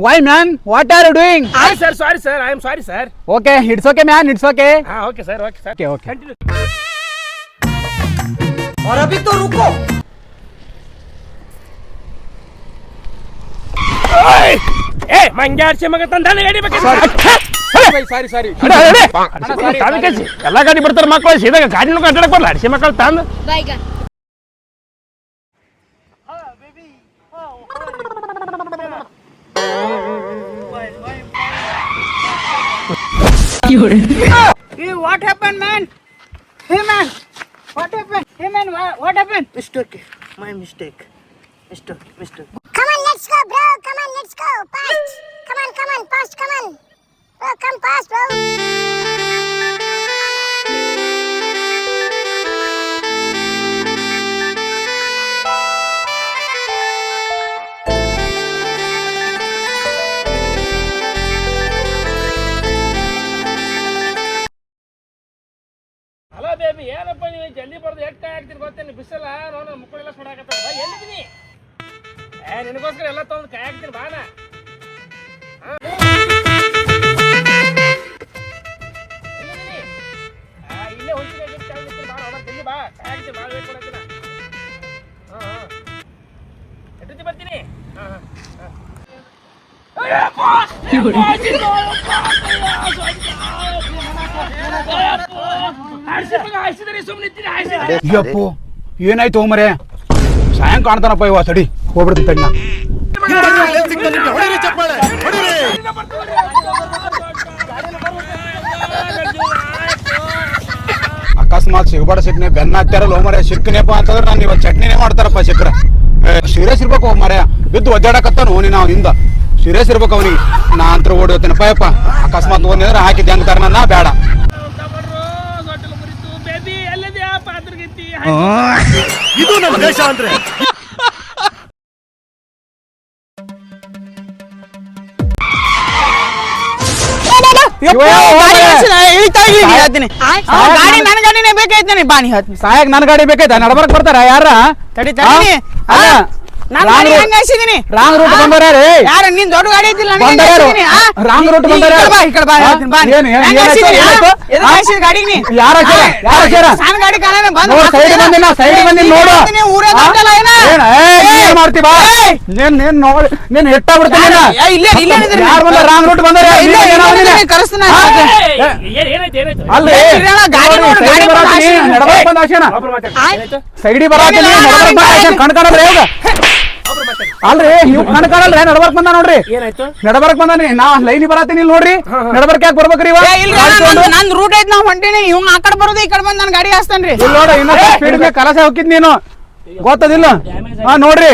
Why, man? What are you doing? Sorry, sir. I am sorry, sir. Okay, it's okay, man. It's okay. Okay, sir. Okay. Continue. और अभी तो रुको। ए मंग्यार से मग ತಂದಾನೆ ಗಾಡಿ ಬಗ್ಗೆ Sorry. ಎಲ್ಲ ಗಾಡಿ ಬರ್ತಾರೆ ಮಕ್ಕಳು ಸೀದಾ ಗಾಡಿ ನುಗ್ಗ ಅಡ್ಡಾಡಕ್ ಬರಲ್ಲ ಅಡಿಸಿ ಮಕ್ಕಳು ತಂದು Hey, what happened, man? Hey, man. What happened? Hey, man, what happened? Mistake. My mistake. Mistake. Come on, let's go, bro. Come on, let's go. Fast. Come on, fast, come on. Bro, come fast, bro. Hello baby ಏನಪ್ಪ ನೀವು ಜಲ್ದಿ ಬರ್ದು ಎಷ್ಟು ಆಗ್ತೀರಿ ಗೊತ್ತೇನು ಬಿಸಲ್ಲ ನೋಡು ಮುಕ್ಕಳೆಲ್ಲ ಸುಡಾಕತ್ತ ಎಲ್ಲಿದ್ದೀನಿ ನಿನಗೋಸ್ಕರ ಎಲ್ಲ ತಗೊಂಡು ಕಾಯಿ ಹಾಕ್ತೀನಿ ಬಾನ ಇಲ್ಲೇ ಹೊಂಚಿಗೆ ಬಾ ಜಲ್ದಿ ಬಾ ಕಾಯಿ ಹಾಕ್ತೀನಿ ಭಾಳ ವೇಟ್ ಮಾಡತ್ತೀನ ಎಷ್ಟೊತ್ತಿ ಬರ್ತೀನಿ ಯಪ್ಪು ಏನಾಯ್ತು ಮರೆ ಸಾಯಂ ಕಾಣ್ತಾನಪ್ಪ ಇವ ಸಡಿ ಹೋಗ್ಬಿಡ್ತೀನಿ ತಣ್ಣ ಅಕಸ್ಮಾತ್ ಸಿಗಬಾಡ ಸಿಕ್ನೆ ಬೆನ್ನ ಹತ್ತಾರಲ್ಲ ಮರೆ ಸಿಕ್ಕನೇಪ ಅಂತಂದ್ರೆ ನಾನು ಇವತ್ತು ಚಟ್ನಿನೇ ಮಾಡ್ತಾರಪ್ಪ ಸಿಕ್ಕ್ರ ಸೀರಿಯಸ್ ಇರ್ಬೇಕು ಮರೆ ಬಿದ್ದು ಒದ್ದಾಡಕತ್ತಾನು ನೀನು ಅವನಿಂದ ಸೀರಿಯಸ್ ಇರ್ಬೇಕು ಅವನಿಗೆ ನಾ ಅಂತ ಓಡಿ ಹೋಗ್ತೇನಪ್ಪ ಯಪ್ಪ ಅಕಸ್ಮಾತ್ ಓದಿದ್ರೆ ಹಾಕಿದ್ದೆ ಅಂತಾರ ನನ್ನ ಬೇಡ ಇದು ನಮ್ಮ ದೇಶ ಅಂದ್ರೆ ಸಾಯಕ್ ನನ್ ಗಾಡಿ ಬೇಕಾಯ್ತಾ ನಡ್ಬರ್ಕ್ ಬರ್ತಾರ ಯಾರ ರಾಂಗ್ ರೂಟ್ ಬಂದಾರ ಯಾರ ನಿನ್ ದೊಡ್ಡ ಗಾಡಿ ಐತಿಲ್ಲ ರಾಂಗ್ ರೂಟ್ ಬಂದಾರ ಸೈಡ್ ಬಂದಿ ನೋಡು ಮಾಡ್ತೀವ ನೀನ್ ಹೆಟ್ಟಾಗ್ಬಿಡ್ತೀನಿ ರಾಂಗ್ ರೂಟ್ ಬಂದಾರ ಸೈಡಿ ಬರಾತೀನಿ ಕಣ್ಕಾಣಬ್ರಿ ಈಗ ಅಲ್ರಿ ಇವ್ ಕಣ್ಕಾಣಲ್ರಿ ನಡ್ಬರ್ಕ್ ಬಂದ ನೋಡ್ರಿ ನಡ್ಬರ್ಕ್ ಬಂದಾನಿ ನಾ ಲೈನಿ ಬರಾತೀನಿ ನೋಡ್ರಿ ನಡ್ಬರ್ಕ್ ಯಾಕೆ ಬರ್ಬೇಕ್ರಿ ನನ್ ರೂಟ್ ಐತ್ ನಾವ್ ಹೊಂಟೀನಿ ಇವ್ ಆ ಕಡೆ ಬರೋದು ಈ ಕಡೆ ಬಂದ್ ನನ್ ಗಾಡಿ ಹಾಸ್ತಾನ್ರಿ ನೋಡ ಇನ್ನೊಂದು ಸ್ಪೀಡ್ ಮೇಲೆ ಕಲಸ ಹೋಗಿದ್ ನೀನು ಗೊತ್ತದಿಲ್ಲ ಹಾ ನೋಡ್ರಿ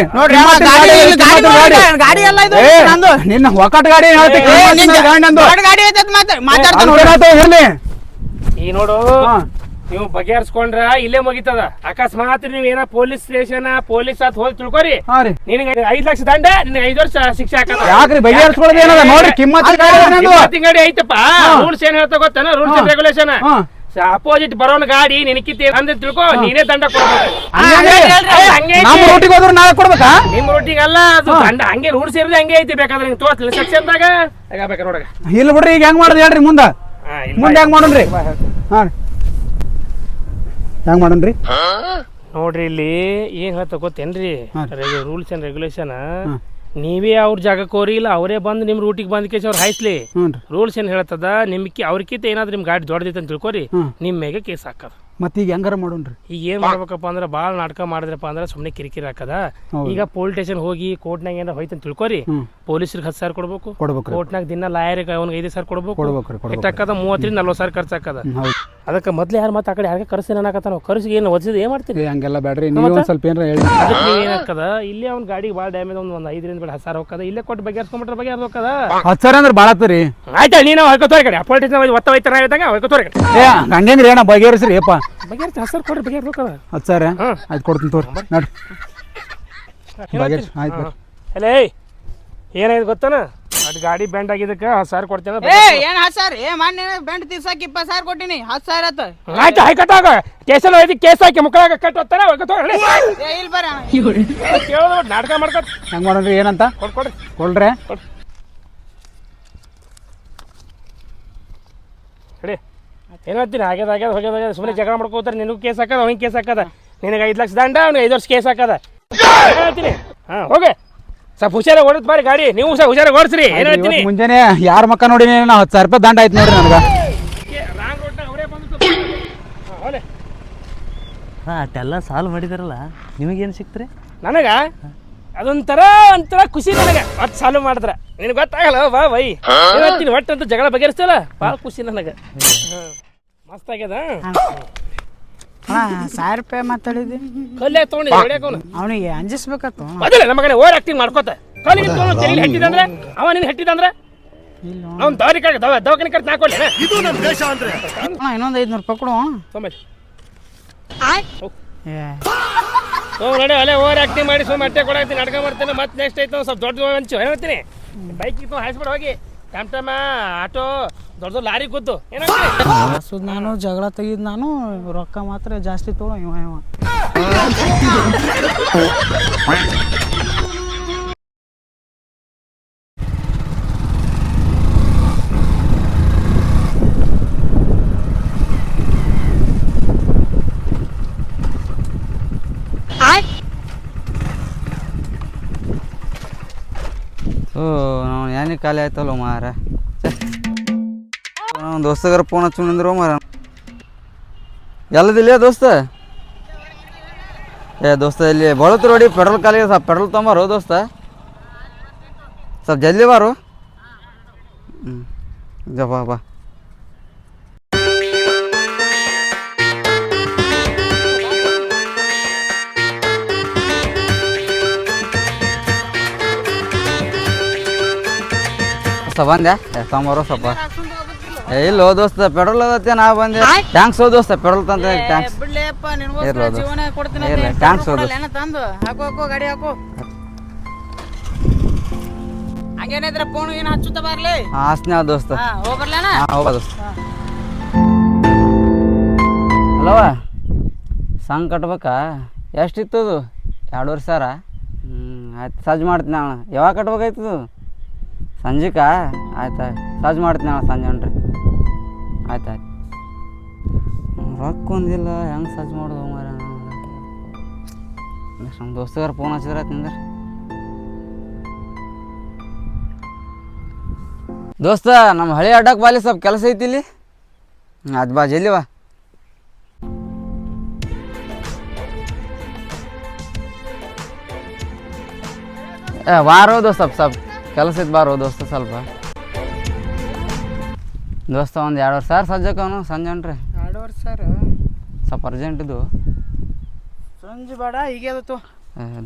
ಗಾಡಿ ಎಲ್ಲ ಇದು ನಂದು ನಿನ್ನ ಒಕ್ಕಟ್ ಗಾಡಿ ಗಾಡಿ ಐತತ್ ಮಾತಾಡ್ತಾನೆ ಇರ್ಲಿ ಈ ನೋಡು ನೀವು ಬಗೆಹರಿಸ್ಕೊಂಡ್ರ ಇಲ್ಲೇ ಮುಗಿತದ ಅಕಸ್ಮಾತ್ ನೀವ್ ಏನ ಪೊಲೀಸ್ ಸ್ಟೇಷನ್ ಪೊಲೀಸ್ ಅಂತ ಹೋಗಿ ತಿಳ್ಕೊರಿ ನಿನಗೆ 5 ಲಕ್ಷ ದಂಡ ನಿನಗೆ 5 ವರ್ಷ ಶಿಕ್ಷೆ ಹಾಕದ ಯಾಕ್ರಿ ಬಗೆಹರಿಸ್ಕೊಳ್ಳೋದು ಏನದ ನೋಡ್ರಿ ಕಿಮ್ಮತ್ ಗಾಡಿ ಐತಪ್ಪ ರೂಲ್ಸ್ ಏನ್ ಹೇಳ್ತಾ ಗೊತ್ತಾನ ರೂಲ್ಸ್ ಅಂಡ್ ರೆಗ್ಯುಲೇಷನ್ ಅಪೋಸಿಟ್ ಬರೋನ್ ಗಾಡಿ ನಿನಕಿತಿ ಅಂದ್ರೆ ತಿಳ್ಕೊ ನೀನೇ ದಂಡ ಕೊಡ್ಬೇಕು ನಮ್ಮ ರೂಟಿಗೆ ಹೋದ್ರು ನಾವೇ ಕೊಡ್ಬೇಕಾ ನಿಮ್ ರೂಟಿಗೆ ಅಲ್ಲ ಅದು ದಂಡ ಹಂಗೆ ರೂಲ್ಸ್ ಇರೋದು ಹಂಗೆ ಐತಿ ಬೇಕಾದ್ರೆ ನಿಂಗೆ ತೋರ್ಸ್ಲಿ ಸೆಕ್ಷನ್ದಾಗ ಬೇಕಾ ನೋಡಗ ಇಲ್ಲ ಬಿಡ್ರಿ ಈಗ ಹೆಂಗ್ ಮಾಡುದು ಹೇಳ್ರಿ ಮುಂದೆ ಹೆಂಗ್ ಮಾಡೋಣ್ರಿ ಹಾ ಹೆಂಗ್ ಮಾಡೋಣ್ರಿ ನೋಡ್ರಿ ಇಲ್ಲಿ ಏನ್ ಹೇಳ್ತಾ ಗೊತ್ತೇನ್ರಿ ರೂಲ್ಸ್ ಅಂಡ್ ರೆಗ್ಯುಲೇಷನ್ ನೀವೇ ಅವ್ರ ಜಾಗಕ್ಕೆ ಹೋರಿ ಇಲ್ಲ ಅವರೇ ಬಂದು ನಿಮ್ ರೂಟಿಗೆ ಬಂದ ಕೇಸ್ ಅವ್ರು ಹಾಯಿಸ್ಲಿ ರೂಲ್ಸ್ ಏನ್ ಹೇಳ್ತದ ನಿಮ್ಗೆ ಅವ್ರಕ್ಕಿಂತ ಏನಾದ್ರು ನಿಮ್ ಗಾಡಿ ದೊಡ್ಡದೈತೆ ಅಂತ ತಿಳ್ಕೊರಿ ನಿಮ್ ಮೇಗೆ ಕೇಸ್ ಹಾಕದ ಮತ್ತೆ ಈಗ ಹೆಂಗಾರ ಮಾಡೋಣ್ರಿ ಈಗ ಏನ್ ಮಾಡ್ಬೇಕಪ್ಪ ಅಂದ್ರೆ ಬಾಳ್ ನಾಟಕ ಮಾಡಿದ್ರಪ್ಪ ಅಂದ್ರೆ ಸುಮ್ನೆ ಕಿರಿಕಿರಿ ಹಾಕದ ಈಗ ಪೊಲೀಸ್ ಸ್ಟೇಷನ್ ಹೋಗಿ ಕೋರ್ಟ್ನಾಗ ಏನಾರ ಹೋಯ್ತಂತ ತಿಳ್ಕೊರಿ ಪೊಲೀಸರಿಗೆ 10,000 ಕೊಡ್ಬೇಕು ಕೋರ್ಟ್ನಾಗ ದಿನ ಲಾಯರ್ಗೆ ಅವ್ನಿಗೆ 5,000 ಕೊಡ್ಬೇಕು ಎಷ್ಟಾಕದ 30-40,000 ಖರ್ಚಾಕದ ಅದಕ್ಕೆ ಮೊದ್ಲು ಯಾರು ಮತ್ತೆ ಆ ಕಡೆ ಯಾರಿಗೆ ಕರ್ಸಿ ಅನ್ನಕತ್ತ ನಾವು ಕರ್ಸಿ ಏನು ಒದಿಸಿದ ಏನ್ ಮಾಡ್ತೀವಿ ಹಂಗೆಲ್ಲ ಬೇಡ್ರಿ ನೀವು ಸ್ವಲ್ಪ ಏನಾರ ಹೇಳಿ ಅದಕ್ಕೆ ಏನಾಕದ ಇಲ್ಲೇ ಅವ್ನ ಗಾಡಿಗೆ ಭಾಳ ಡ್ಯಾಮೇಜ್ ಒಂದು 5,000 ಹೋಗದ ಇಲ್ಲೇ ಕೊಟ್ಟು ಬಗೆಹರಿಸ್ಕೊಂಡ್ಬಿಟ್ರೆ ಬಗೆಹರಿಸೋಕದ 10,000 ಅಂದ್ರೆ ಭಾಳ ಆತರಿ ಆಯ್ತಾ ನೀನು ಹೊಯ್ಕೋತೋರಿ ಕಡೆ ಪೊಲಿಟಿಕ್ಸ್ ಒತ್ತ ಒಯ್ತಾರ ಹೇಳ್ದಂಗ ಹೊಯ್ಕೋತೋರಿ ಕಡೆ ಹಂಗೇನ್ರಿ ಏನ ಬಗೆಹರಿಸ್ರಿ ಅಪ್ಪ ಬಗೆಹರಿಸಿ 10,000 ಕೊಡ್ರಿ ಬಗೆಹರಿಸೋಕದ 10,000 ಆಯ್ತು ಕೊಡ್ತೀನಿ ತೋರಿ ನೋಡ್ರಿ ಬಗೆಹರಿಸಿ ಆಯ್ತು ಅಲ್ಲೇ ಏನಾಯ್ತು ಗೊತ್ತಾನ ಅದ್ ಗಾಡಿ ಬೆಂಡ್ ಆಗಿದ್ದಕ್ಕೆ 10,000 ಕೊಡ್ತೇನೆ ಏನ್ 10,000 ಮೊನ್ನೆ ಬೆಂಡ್ ತೀರ್ಸಾಕ 20,000 ಕೊಟ್ಟಿನಿ 10,000 ಆತ ಆಯ್ತು ಹಾಕತ್ತಾಗ ಕೇಸಲ್ಲಿ ಹೋಯ್ತು ಕೇಸ್ ಹಾಕಿ ಮುಕ್ಕಳಾಗ ಕಟ್ ಹೋಗ್ತಾನೆ ಇಲ್ಲಿ ಬರ ಕೇಳೋದು ನಾಟಕ ಮಾಡ್ಕೊತ ಹೆಂಗ್ ಮಾಡೋಣ್ರಿ ಏನಂತ ಕೊಡ್ರಿ ಕೊಡ್ರೆ ಕಡೆ ಏನು ಹೇಳ್ತೀನಿ ಆಗ್ಯದ ಹೋಗ್ಯದ ಸುಮ್ಮನೆ ಜಗಳ ಮಾಡ್ಕೋತಾರೆ. ನಿನಗೂ ಕೇಸ್ ಹಾಕದ ಅವ್ನಿಗೆ ಕೇಸ್ ಹಾಕದ. ನಿನಗೆ 5 ಲಕ್ಷ ದಂಡ ಅವ್ನಿಗೆ 5 ವರ್ಷ ಕೇಸ್ ಹಾಕದ. ಏನು ಹೇಳ್ತೀನಿ? ಹಾಂ ಹೋಗೆ ಸ್ವಲ್ಪ ಹುಷಾರಾಗಿ ಓಡತ್ ಬಾರಿ ಗಾಡಿ. ನೀವು ಸಹ ಹುಷಾರಾಗಿ ಓಡಿಸ್ರಿ. ಏನು ಹೇಳ್ತೀನಿ? ಮುಂಜಾನೆ ಯಾರ ಮಕ್ಕ ನೋಡಿ ನಾವು 10,000 ರೂಪಾಯಿ ದಂಡ ಆಯ್ತು ನೋಡ್ರಿ ನನಗೆ. ರಾಂಗ್ ರೋಡ್ನಾಗ ಅವರೇ ಬಂದು ಹೋಲೆ ಹಾಂ ಅಷ್ಟೆಲ್ಲ ಸಾಲ್ವ್ ಮಾಡಿದಾರಲ್ಲ, ನಿಮಗೇನು ಸಿಕ್ತ್ರಿ? ನನಗೆ ಅದೊಂಥರ ಖುಷಿ ನನಗೆ. ಒಟ್ಟು ಸಾಲ್ವ್ ಮಾಡಿದ್ರೆ ನಿನಗೆ ಗೊತ್ತಾಗಲ್ಲ ಬಾ ಬೈ. ಏನು ಹೇಳ್ತೀನಿ? ಒಟ್ಟು ಅಂತ ಜಗಳ ಬಗೆಹರಿಸ್ತಲ್ಲ ಭಾಳ ಖುಷಿ ನನಗೆ. ಮಸ್ತ್ ಆಗ್ಯದ. ಅಣ್ಣ 1000 ರೂಪಾಯಿ ಮಾತಾಡಿದ್ವಿ. ಕಲ್ಲೇ ತೊಗೊಂಡಿದ್ದೆ ಹೊಡ್ಯಾಕ ಅವನು. ಅವನಿಗೆ ಅಂಜಿಸ್ಬೇಕತ್ತು. ಮೊದಲೇ ನಮ್ಮ ಮಗನೇ ಓವರ್ ಆಕ್ಟಿಂಗ್ ಮಾಡ್ಕೋತ ಕಲ್ಲಿಗೆ ತೊಗೊಂಡು ತೆಗಿಲಿ ಹೆಟ್ಟಿದಂದ್ರೆ ಅವ ನಿನ್ನ ಹೆಟ್ಟಿದಂದ್ರೆ ಅವ್ನು ದವಾಖಾನೆ ಕರ್ತು ಹಾಕೊಳ್ಳಿ. ಇದು ನಮ್ಮ ದೇಶ ಅಂದ್ರೆ. ಅಣ್ಣ ಇನ್ನೊಂದು 500 ರೂಪಾಯಿ ಕೊಡು. ಸೋಮೇಶ್ ನೋಡಿ ಅಲ್ಲೇ ಓವರ್ ಆಕ್ಟಿಂಗ್ ಮಾಡಿ ಸುಮ್ಮನೆ ಅಟ್ಟೆ ಕೊಡಾಕ್ತೀನಿ, ಅಡ್ಗೆ ಮಾಡ್ತೇನೆ. ಮತ್ತೆ ನೆಕ್ಸ್ಟ್ ಆಯ್ತು ಸ್ವಲ್ಪ ದೊಡ್ಡ ಹಂಚು ಏನು ಹೇಳ್ತೀನಿ? ಬೈಕ್ ಇತ್ತು ಹಾಯಿಸ್ಬಿಡು ಹೋಗಿ. ಟಮ್ ಆಟೋ ದೊಡ್ಡ ಲಾರಿ ಕೂತು ಏನು ಸುದ್ ನಾನು ಜಗಳ ತೆಗಿದ್ ನಾನು, ರೊಕ್ಕ ಮಾತ್ರ ಜಾಸ್ತಿ ತೊಗೊಳ ಇವ. ನಾವು ಏನೇ ಖಾಲಿ ಆಯ್ತಲ್ಲ ಮಾರ. ನಾವು ದೋಸ್ತಗಾರ ಫೋನ್ ಹಚ್ಕೊಂಡಿದ್ರು ಮಾರ. ಎಲ್ಲದಿಲ್ಲ ದೋಸ್ತ? ದೋಸ್ತ ಇಲ್ಲಿ ಬಳತ್ತು ನೋಡಿ ಪೆಟ್ರೋಲ್ ಖಾಲಿ. ಸ್ವಲ್ಪ ಪೆಟ್ರೋಲ್ ತೊಂಬಾರು ದೋಸ್ತ, ಸ್ವಲ್ಪ ಜಲ್ದಿ ಬಾರು. ಬಾ ಬಂದ್ಯಾ? ತೊಂಬಾರೋ ಸ್ವಲ್ಪ. ಇಲ್ಲ ದೋಸ್ತ ಪೆಟ್ರೋಲ್ ಅದತ್ತೆ ನಾ ಬಂದೆ. ಟ್ಯಾಂಕ್ಸ್ ಹೋ ದೋಸ್ತ ಪೆಟ್ರೋಲ್ ತಂದ. ಟ್ಯಾಂಕ್ಸ್ ಟ್ಯಾಂಕ್ಸ್ ಗಾಡಿ ಹಾಕೋ. ಹಂಗೇನಿದ್ರೆ ಫೋನ್ ಏನು ಹಚ್ಚುತ್ತಾ ಬರ್ಲಿ. ಹಾಸ್ನ ದೋಸ್ತ. ಹೋಗ್ಬರ್ಲೇನ? ಹೋಗ ದೋಸ್ತ. ಅಲ್ಲವ ಸಂಗ್ ಕಟ್ಬೇಕಾ? ಎಷ್ಟಿತ್ತು ಅದು? 2,500 ಸಾವಿರ. ಆಯ್ತು ಸಜ್ಜು ಮಾಡ್ತೀನಿ ನಾನು. ಯಾವಾಗ ಕಟ್ಬೇಕಾಯ್ತದು? ಸಂಜೆಕಾ? ಆಯ್ತು ಸಜ್ಜು ಮಾಡ್ತೀನಿ ನಾನು ಸಂಜೆ ಹೊಂಟ್ರಿ. ಆಯ್ತು ರೊಕ್ಕ ಒಂದಿಲ್ಲ, ಹೆಂಗೆ ಸಜ್ಜು ಮಾಡೋದು ಮಾರ? ನಮ್ಮ ದೋಸ್ತಗಾರ ಫೋನ್ ಹಚ್ಚಿದ್ರೆ ಆಯ್ತು ನಿಂದ್ರೆ. ದೋಸ್ತ ನಮ್ಮ ಹಳೆ ಅಡ್ಡಕ್ಕೆ ಬಾಲಿ ಸ್ವಲ್ಪ ಕೆಲಸ ಐತಿ ಇಲ್ಲಿ. ಅದು ಬಾ ಜಲ್ದಿ ಬಾ. ಬಾರೋ ದೋಸ್ತ ಸ್ವಲ್ಪ ಕೆಲಸ ಐತಿ ಬಾರೋ ದೋಸ್ತ ಸ್ವಲ್ಪ. ದೋಸ್ತ ಒಂದು 2,500 ಸಾವಿರ ಸಜ್ಜಕ್ಕೆ ಅವನು ಸಂಜೆ ಹೊಂಟ್ರಿ. 2,500 ಸಾವಿರ ಸ್ವಲ್ಪ ಅರ್ಜೆಂಟ್ ಇದು. ಸಂಜೆ ಬೇಡ ಈಗ ಅದು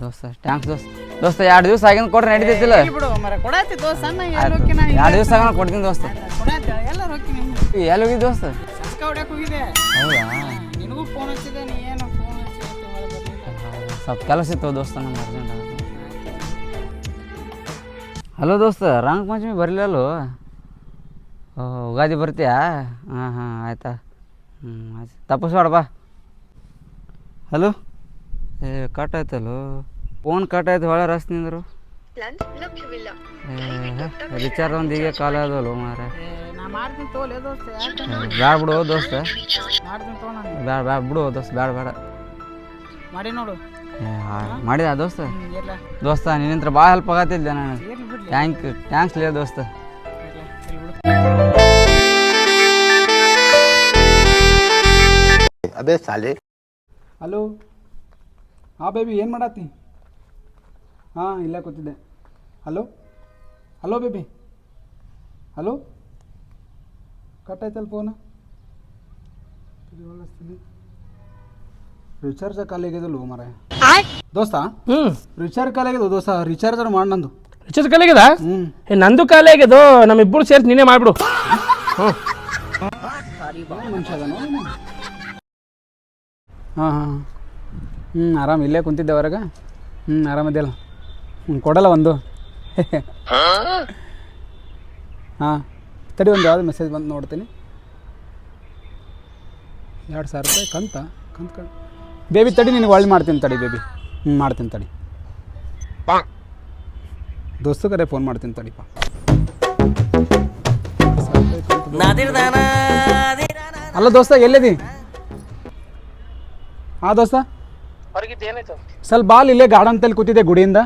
ದೋಸ್ತ ಟ್ಯಾಂಕ್ಸ್ ದೋಸ್ತ. ದೋಸ್ತ 2 ದಿವಸ ಆಗಿಂದ ಕೊಡ್ರಿ ನಡೀತೈತಿಲ್ಲ? ಬಿಡು ಮರ ಕೊಡಾತಿ ದೋಸ್ತ. 2 ದಿವಸ ಆಗ ಕೊಡ್ತೀನಿ ದೋಸ್ತ. ಎಲ್ಲ ಹೋಗ್ತೀನಿ. ಎಲ್ಲಿ ಹೋಗಿದ್ದು ದೋಸ್ತ? ಸಂಸ್ಕ ಹೊಡ್ಯಕ್ಕೆ ಹೋಗಿದೆ. ಹೌದಾ? ನಿನಗೂ ಫೋನ್ ಹಚ್ಚಿದೆ, ನೀ ಏನು ಫೋನ್ ಹಚ್ಚಿದೆ? ಸ್ವಲ್ಪ ಕೆಲಸ ಇತ್ತು ದೋಸ್ತ ನಮ್ಮ ಅರ್ಜೆಂಟ್. ಹಲೋ ದೋಸ್ತ, ರಂಗ ಪಂಚಮಿ ಬರಲಿಲ್ಲೋ? ಉಗಾದಿ ಬರ್ತೀಯಾ? ಹಾಂ ಆಯ್ತಾ. ಆಯ್ತು ತಪ್ಪಿಸ್ಬೇಡ ಬಾ. ಹಲೋ ಕಟ್ ಆಯ್ತಲ್ಲೋ ಫೋನ್. ಕಟ್ ಆಯ್ತು ಹೊಳೆ ರಸ್ ನಿಂದರು. ರಿಚಾರ್ಜ್ ಒಂದು ಈಗ ಕಾಲ ಅದಲ್ಲ ಮಾರ. ಬ್ಯಾಡ ಬಿಡು ದೋಸ್ತ. ಬ್ಯಾಡ ಬಿಡು ದೋಸ್ತ. ಬೇಡ ಮಾಡಿ ನೋಡು. ಮಾಡಿದ ದೋಸ್ತ. ದೋಸ್ತ ನಿನ್ನಿಂತ್ರ ಭಾಳ ಹೆಲ್ಪ್ ಆಗತ್ತಿದ್ದೆ ನಾನು. ಥ್ಯಾಂಕ್ಸ್ ಲೇ ದೋಸ್ತ. ಅಬೇ ಸಾಲೆ. ಹಲೋ ಹಾಂ ಬೇಬಿ ಏನು ಮಾಡತ್ತಿ? ಹಾಂ ಇಲ್ಲೇ ಕೂತಿದ್ದೆ. Hello baby. ಹಲೋ ಕಟ್ಟಾಯ್ತಲ್ಲ ಫೋನ. ರಿಚಾರ್ಜ್ ಖಾಲಿ ಆಗಿದಲ್ಲ ಮರ ದೋಸ್ತ. ರಿಚಾರ್ಜ್ ಖಾಲಿ ಆಗಿದ್ದು ದೋಸ್ತ. ರಿಚಾರ್ಜ್ ಮಾಡಿ ನಂದು. ರಿಚಾರ್ಜ್ ಖಾಲಿ ಆಗ್ಯದ? ನಂದು ಖಾಲಿ ಆಗ್ಯದು. ನಮ್ಮಿಬ್ಬರು ಸೇರ್ಸಿ ನೀನೇ ಮಾಡ್ಬಿಡು. ಮನುಷ್ಯ ಅದನು. ಹಾಂ ಆರಾಮ್ ಇಲ್ಲೇ ಕುಂತಿದ್ದೆ ಹೊರಗೆ. ಆರಾಮದಿಲ್ಲ? ಕೊಡಲ್ಲ ಒಂದು. ಹಾಂ ತಡಿ, ಒಂದು ಯಾವ್ದು ಮೆಸೇಜ್ ಬಂದು ನೋಡ್ತೀನಿ. 2,000 ರೂಪಾಯಿ ಕಂತು ಬೇಬಿ. ತಡಿ ನಿನಗೆ ಒಳ್ಳೆ ಮಾಡ್ತೀನಿ ತಡಿ ಬೇಬಿ. ಮಾಡ್ತೀನಿ ತಡಿ ದೋಸ್ತು ಕರೆ ಫೋನ್ ಮಾಡ್ತೀನಿ ತಡಿಪ್ಪ. ಅಲ್ಲ ದೋಸ್ತ ಎಲ್ಲಿದಿ? ಹಾಂ ದೋಸ್ತ ಹೊರಗಿದ್ದು ಏನಾಯ್ತು? ಸ್ವಲ್ಪ ಬಾಲ್ ಇಲ್ಲೇ ಗಾರ್ಡನ್ ತಲ್ಲಿ ಕೂತಿದ್ದೆ ಗುಡಿಯಿಂದ.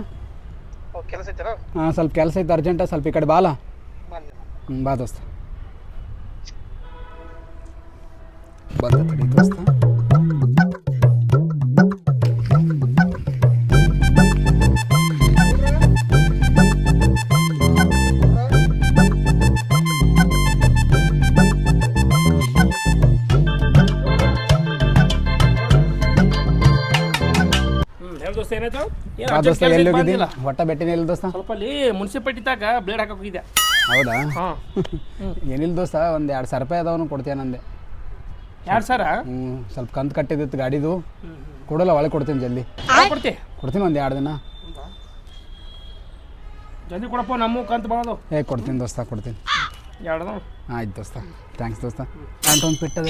ಕೆಲಸ ಐತನ? ಹಾಂ ಸ್ವಲ್ಪ ಕೆಲಸ ಐತೆ ಅರ್ಜೆಂಟ, ಸ್ವಲ್ಪ ಈ ಕಡೆ ಬಾಲ. ಬಾ ದೋಸ್ತ. ಬಂದ ತಡಿ ದೋಸ್ತ. ಏನಾಯ್ತು? ಬಾ ದೋಸ್ತ, ಎಲ್ಲಿ ಹೋಗಿದ್ದಿ? ಒಟ್ಟ ಬೆಟ್ಟಿನ ಇಲ್ಲ ದೋಸ್ತ. ಸ್ವಲ್ಪ ಅಲ್ಲಿ ಮುನ್ಸಿಪಾಲ್ಟಿದಾಗ ಬ್ಲೇಡ್ ಹಾಕಕ್ ಹೋಗಿದ್ದೆ. ಹೌದಾ? ಹಾಂ. ಏನಿಲ್ಲ ದೋಸ್ತ, ಒಂದು 2,000 ರೂಪಾಯಿ ಅದಾವನು ಕೊಡ್ತೀಯ ನಂದೆ. 2,000? ಸ್ವಲ್ಪ ಕಂತು ಕಟ್ಟಿದಿತ್ತು ಗಾಡಿದು, ಕೊಡಲ್ಲ ಒಳಗೆ ಕೊಡ್ತೀನಿ ಜಲ್ದಿ. ಕೊಡ್ತೀನಿ ಒಂದು 2 ದಿನ. ಜಲ್ದಿ ಕೊಡಪ್ಪ, ನಮ್ಮ ಕಂತು ಬಾಳದು. ಕೊಡ್ತೀನಿ ದೋಸ್ತ, ಕೊಡ್ತೀನಿ. 2 ಆಯ್ತು ದೋಸ್ತ, ಥ್ಯಾಂಕ್ಸ್ ದೋಸ್ತ. ಒಂದು ಪಿಟ್ಟದ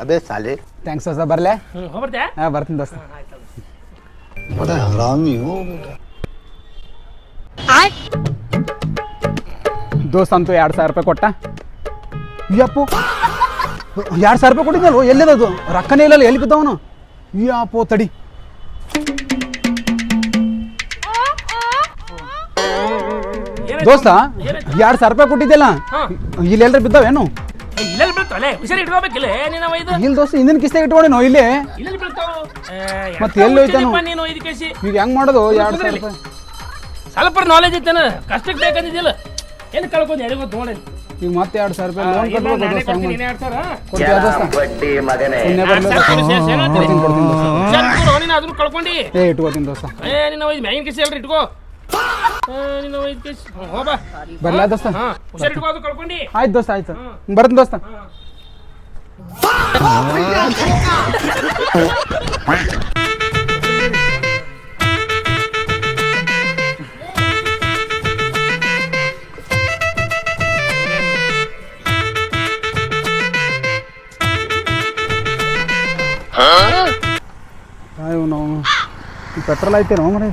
ಅಬೇ ಸಾಲೆ. ಥ್ಯಾಂಕ್ಸ್ ದೋಸ್ತ, ಬರಲೇ? ಹೋಗ್ಬರ್ತೆ? ಹಾಂ ಬರ್ತೀನಿ ದೋಸ್ತ. ದೋಸ್ತ ಅಂತೂ 2,000 ರೂಪಾಯಿ ಕೊಟ್ಟ. ಯಪ್ಪು, 2,000 ರೂಪಾಯಿ ಕೊಟ್ಟಿದ್ದಲ್ವ? ಎಲ್ಲಿದದು? ರೊಕ್ಕನೇ ಇಲ್ಲಲ್ಲ, ಎಲ್ಲಿ ಬಿದ್ದವನು? ಯಪ್ಪೋ ತಡಿ. ದೋಸ್ತ 2,000 ರೂಪಾಯಿ ಕೊಟ್ಟಿದ್ದಲ್ಲ, ಇಲ್ಲಿ ಎಲ್ಲರೂ ಬಿದ್ದಾವೇನು? ಇಲ್ಲೆಲ್ಲಿ ಬೀಳ್ತಾವಲೆ? ಹುಷಾರಿ ಇಟ್ಕೋಬೇಕಿಲ್ಲ ನೀನು ಇದು? ಇಲ್ಲಿ ದೋಸ್ತ ಹಿಂದಿನ ಕಿಸ್ತೆ ಇಟ್ಕೊಂಡೇನೋ ಇಲ್ಲಿ. ಇಲ್ಲೆಲ್ಲಿ ಬೀಳ್ತಾವು? ಮತ್ತೆ ಎಲ್ಲಿ ಹೋಯ್ತಾನು ನೀನು ಇದು ಕೇಸಿ ಈಗ ಹೆಂಗ್ ಮಾಡೋದು? 2,000 ರೂಪಾಯಿ ಸ್ವಲ್ಪ ನಾಲೆಜ್ ಐತೇನ? ಕಷ್ಟಕ್ಕೆ ಬೇಕಂದಿದ್ದಿಲ್ಲ, ಎಲ್ಲಿ ಕಳ್ಕೊಂಡು ಯಾರಿಗೂ ಗೊತ್ತು ನೋಡಿ. ಈಗ ಮತ್ತೆ 2,000 ರೂಪಾಯಿ ಲೋನ್ ಕಟ್ಬೇಕು ದೋಸ್ತ. ಕೊಡ್ತೀನಿ 2,000. ಕೊಡ್ತೀಯ ದೋಸ್ತ? ಸುಮ್ಮನೆ ಬರ್ಲಿ ಕೊಡ್ತೀನಿ ದೋಸ್ತ. ನೀನು ಅದನ್ನು ಕಳ್ಕೊಂಡು ಇಟ್ಕೋತೀನಿ ದೋಸ್ತ. ನೀನು ಒಯ್ದು ಮ್ಯಾಗಿನ ಕೇಸಿ ಅಲ್ರಿ ಇಟ್ಕೋ. ನೀನು ಒಯ್ದು ಕೇಸಿ ಹೋಗಾ ಬರ್ಲಾ ದೋಸ್ತ? ಹುಷಾರಿ ಇಟ್ಕೋ, ಅದು ಕಳ್ಕೊಂಡು. ಆಯ್ತು ದೋಸ್ತ, ಆಯ್ತು ಬರ್ತೀನಿ ದೋಸ್ತ. ನಾವು ಪೆಟ್ರೋಲ್ ಐತೇನೋ ಮರ?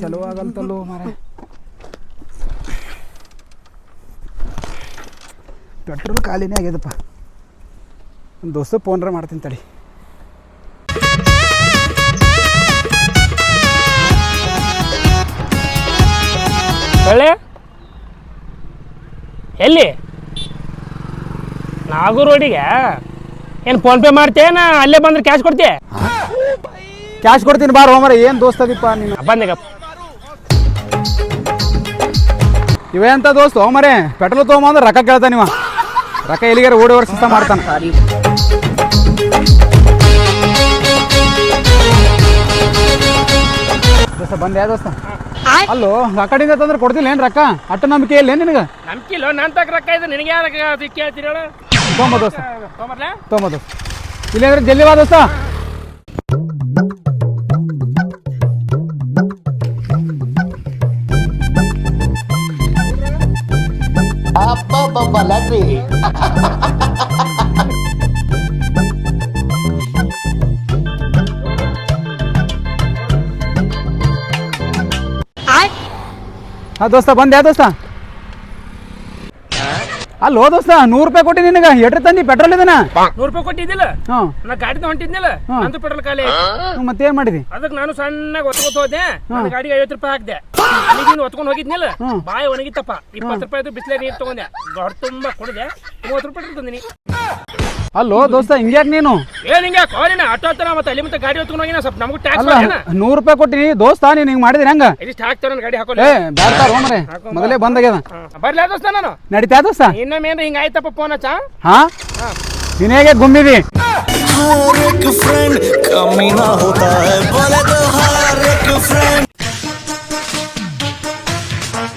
ಚಲೋ ಆಗಲ್ತಲ್ಲೋ ಮರ. ಪೆಟ್ರೋಲ್ ಖಾಲಿನೇ ಆಗ್ಯದಪ್ಪ. ಒಂದು ದೋಸ್ತ ಫೋನ್ರ ಮಾಡ್ತೀನಿ ತಡಿ. ಒಳ್ಳೆ ಎಲ್ಲಿ? ನಾಗೂರ್ ರೋಡಿಗೆ ಏನು ಫೋನ್ಪೇ ಮಾಡ್ತೇನ? ಅಲ್ಲೇ ಬಂದ್ರೆ ಕ್ಯಾಶ್ ಕೊಡ್ತೀಯ? ಕ್ಯಾಶ್ ಕೊಡ್ತೀನಿ ಬಾರ ಹೋಮರ. ಏನು ದೋಸ್ತ ಅದೀಪ ನೀನು? ಬಂದೀಗ ಇವೇ ಅಂತ ದೋಸ್ತ ಹೋಮರೇ. ಪೆಟ್ರೋಲ್ ತೊಗೊಂಬಂದ್ರೆ ರೊಕ್ಕ ಕೇಳ್ತಾನೆ ಇವ. ರೊಕ್ಕ ಎಲ್ಲಿಗಾರ ಓಡಿ ವರ್ಷ ಮಾಡ್ತಾನೆ. ದೋಸ್ತ ಬಂದೆ ದೋಸ್ತ. ಅಲ್ಲೋ ಆ ಕಡೆಯಿಂದ ತಂದ್ರೆ ಕೊಡ್ತಿಲ್ಲ ಏನು ರೊಕ್ಕ? ಅಟ್ಟು ನಂಬಿಕೆ ಇಲ್ಲ ನಿನಗೆ? ನಂಬಿಕೆ ಇಲ್ಲ, ನನ್ನ ತಕ್ಕ ರೊಕ್ಕ ಇದೆ, ನಿನಗೆ ಯಾರು ಕೇಳ್ತೀರ ಹೇಳು? ತೊಂಬ ದೋಸ್ತ, ತೊಗೊಂಬರ್ಲಾ? ತೊಂಬ ದೋಸ್ತ. ಇಲ್ಲಾಂದ್ರೆ ಜಲ್ದಿ ಬಾ ದೋಸ್ತ. ಹಾ ದೋಸ್ತ ಬಂದೆ ದೋಸ್ತ. ಅಲ್ಲೋ ದೋಸ್ತ 100 ರೂಪಾಯಿ ಕೊಟ್ಟಿ ನಿನಗ. ಎಟ್ರಿ ತಂದಿ ಪೆಟ್ರೋಲ್ ಇದನ್ನ? 100 ರೂಪಾಯಿ ಕೊಟ್ಟಿದ್ದಿಲ್ಲ? ಹ್ಮ್. ನಾ ಗಾಡಿದ ಹೊಂಟಿದ್ನಿಲ್ಲ, ನಂದು ಪೆಟ್ರೋಲ್ ಖಾಲಿ ಆಯ್ತು. ಮತ್ತೇನ್ ಮಾಡಿದಿ? ಅದಕ್ಕೆ ನಾನು ಸಣ್ಣಗೆ ಒತ್ಕೊತ ಹೋದೆ. ನನ್ನ ಗಾಡಿಗೆ 50 ರೂಪಾಯಿ ಹಾಕ್ದೆ. ಅಲ್ಲಿಗೆ ಒತ್ಕೊಂಡು ಹೋಗಿದ್ನಿಲ್ಲ, ಬಾಯಿ ಒಣಗಿತ್ತಪ್ಪ. 20 ರೂಪಾಯಿ ಬಿಸಿಲೇ ನೀರು ತಗೊಂಡೆ, ಹೊರ ತುಂಬಾ ಕುಡಿದೆ. 30 ರೂಪಾಯಿ ತಂದಿನಿ. ಅಲ್ಲೋ ದೋಸ್ತ ಹಿಂಗ್ಯಾಕ್ ನೀನು? ಏನ್ ಹಿಂಗ ಕೋರಿನ ಆಟೋ ಹತ್ರ ಮತ್ತೆ ಅಲ್ಲಿ ಮತ್ತೆ ಗಾಡಿ ಹೊತ್ಕೊಂಡು ಹೋಗಿನ ಸ್ವಲ್ಪ ನಮಗೂ ಟ್ಯಾಕ್ಸ್ ಅಲ್ಲ 100 ರೂಪಾಯಿ ಕೊಟ್ಟಿನಿ ದೋಸ್ತ, ನೀನ್ ಹಿಂಗ್ ಮಾಡಿದ್ರಿ ಹೆಂಗ? ಇದಿಷ್ಟು ಹಾಕ್ತಾರ ಗಾಡಿ ಹಾಕೋಲ್ಲ. ಬ್ಯಾಡ್ತಾರ ಹೋಮರೆ, ಮೊದಲೇ ಬಂದಾಗ್ಯದ. ಬರ್ಲಾ ದೋಸ್ತ ನಾನು? ನಡೀತಾ ದೋಸ್ತ? ಇನ್ನೊಮ್ಮೆ ಏನ್ರ ಹಿಂಗ ಆಯ್ತಪ್ಪ ಫೋನ್ ಹಚ್ಚ. ಹಾ ನೀನ್ ಹೇಗೆ ಗುಮ್ಮಿದಿ? हर एक फ्रेंड कमी ना होता है बोले तो हर एक फ्रेंड